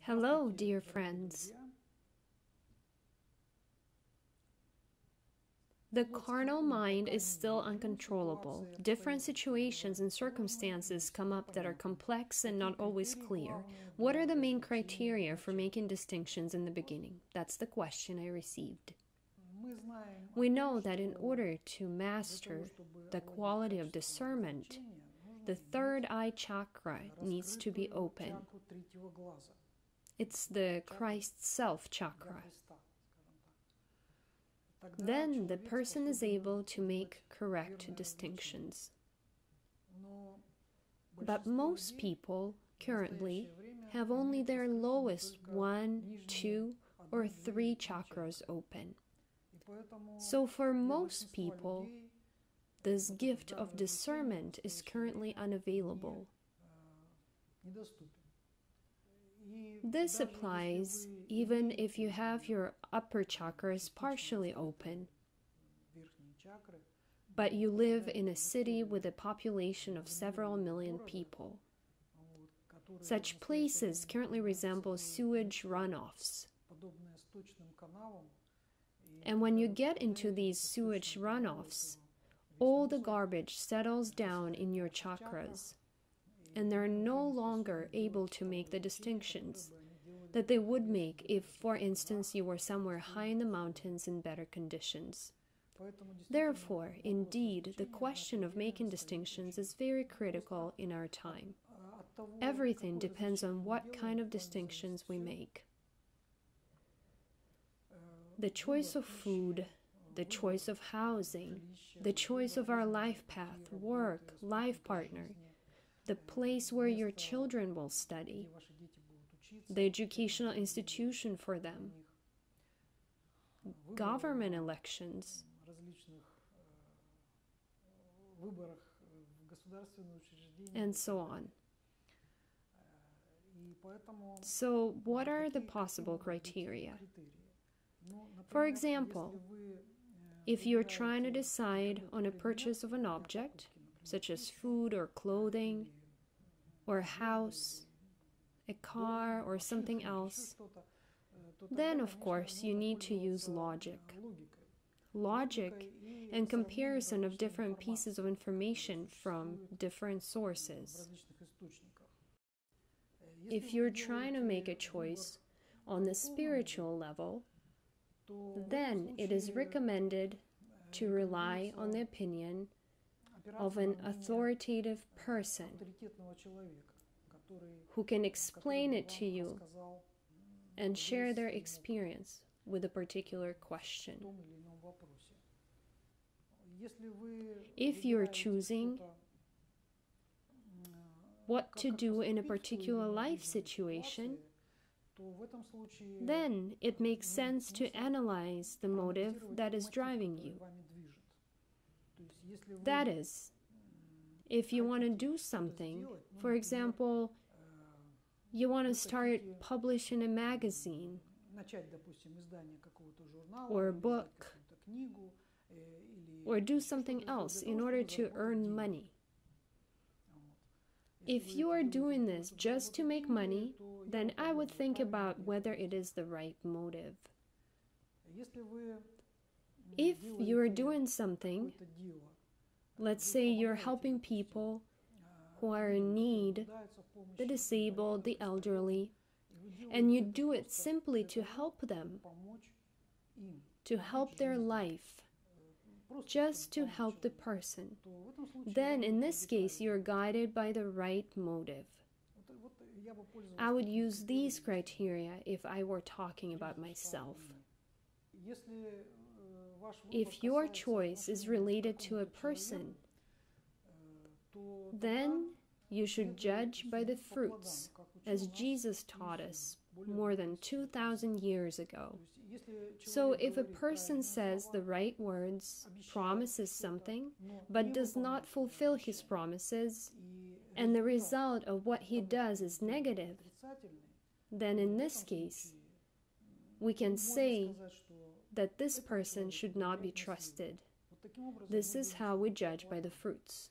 Hello, dear friends. The carnal mind is still uncontrollable. Different situations and circumstances come up that are complex and not always clear. What are the main criteria for making distinctions in the beginning? That's the question I received. We know that in order to master the quality of discernment, the third eye chakra needs to be open. It's the Christ self chakra. Then the person is able to make correct distinctions. But most people currently have only their lowest 1, 2, or 3 chakras open. So for most people, this gift of discernment is currently unavailable. This applies even if you have your upper chakras partially open, but you live in a city with a population of several million people. Such places currently resemble sewage runoffs. And when you get into these sewage runoffs, all the garbage settles down in your chakras, and they're no longer able to make the distinctions that they would make if, for instance, you were somewhere high in the mountains in better conditions. Therefore, indeed, the question of making distinctions is very critical in our time. Everything depends on what kind of distinctions we make. The choice of food, the choice of housing, the choice of our life path, work, life partner, the place where your children will study, the educational institution for them, government elections, and so on. So, what are the possible criteria? For example, if you're trying to decide on a purchase of an object, such as food or clothing, or a house, a car, or something else, then of course you need to use logic. Logic and comparison of different pieces of information from different sources. If you're trying to make a choice on the spiritual level, then it is recommended to rely on the opinion of an authoritative person who can explain it to you and share their experience with a particular question. If you're choosing what to do in a particular life situation, then it makes sense to analyze the motive that is driving you. That is, if you want to do something, for example, you want to start publishing a magazine or a book or do something else in order to earn money. If you are doing this just to make money, then I would think about whether it is the right motive. If you are doing something, let's say you're helping people who are in need, the disabled, the elderly, and you do it simply to help them, to help their life, just to help the person, then in this case you're guided by the right motive. I would use these criteria if I were talking about myself. If your choice is related to a person, then you should judge by the fruits, as Jesus taught us more than 2,000 years ago. So if a person says the right words, promises something, but does not fulfill his promises, and the result of what he does is negative, then in this case, we can say that this person should not be trusted. This is how we judge by the fruits.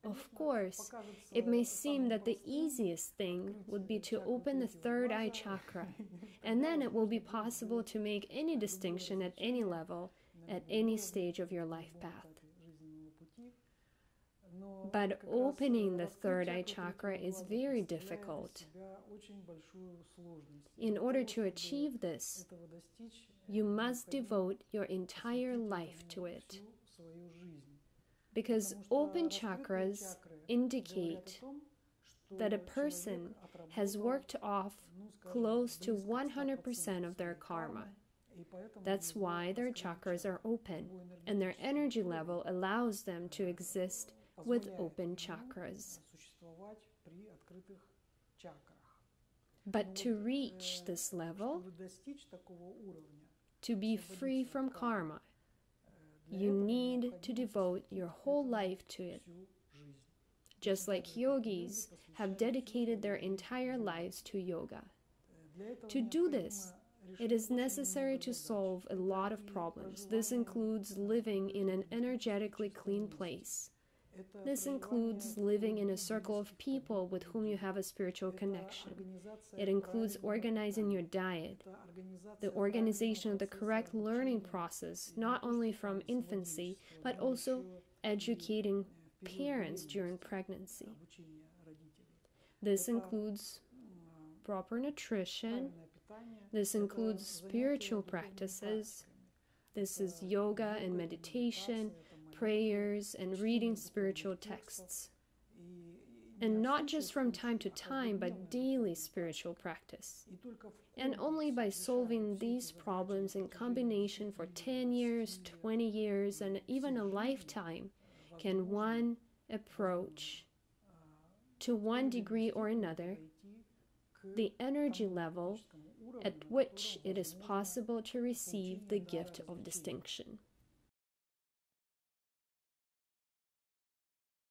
Of course, it may seem that the easiest thing would be to open the third eye chakra, and then it will be possible to make any distinction at any level, at any stage of your life path. But opening the third eye chakra is very difficult. In order to achieve this, you must devote your entire life to it. Because open chakras indicate that a person has worked off close to 100% of their karma. That's why their chakras are open, and their energy level allows them to exist with open chakras. But to reach this level, to be free from karma, you need to devote your whole life to it. Just like yogis have dedicated their entire lives to yoga. To do this, it is necessary to solve a lot of problems. This includes living in an energetically clean place. This includes living in a circle of people with whom you have a spiritual connection. It includes organizing your diet, the organization of the correct learning process, not only from infancy, but also educating parents during pregnancy. This includes proper nutrition. This includes spiritual practices. This is yoga and meditation, prayers, and reading spiritual texts. And not just from time to time, but daily spiritual practice. And only by solving these problems in combination for 10 years, 20 years, and even a lifetime can one approach, to one degree or another, the energy level at which it is possible to receive the gift of distinction.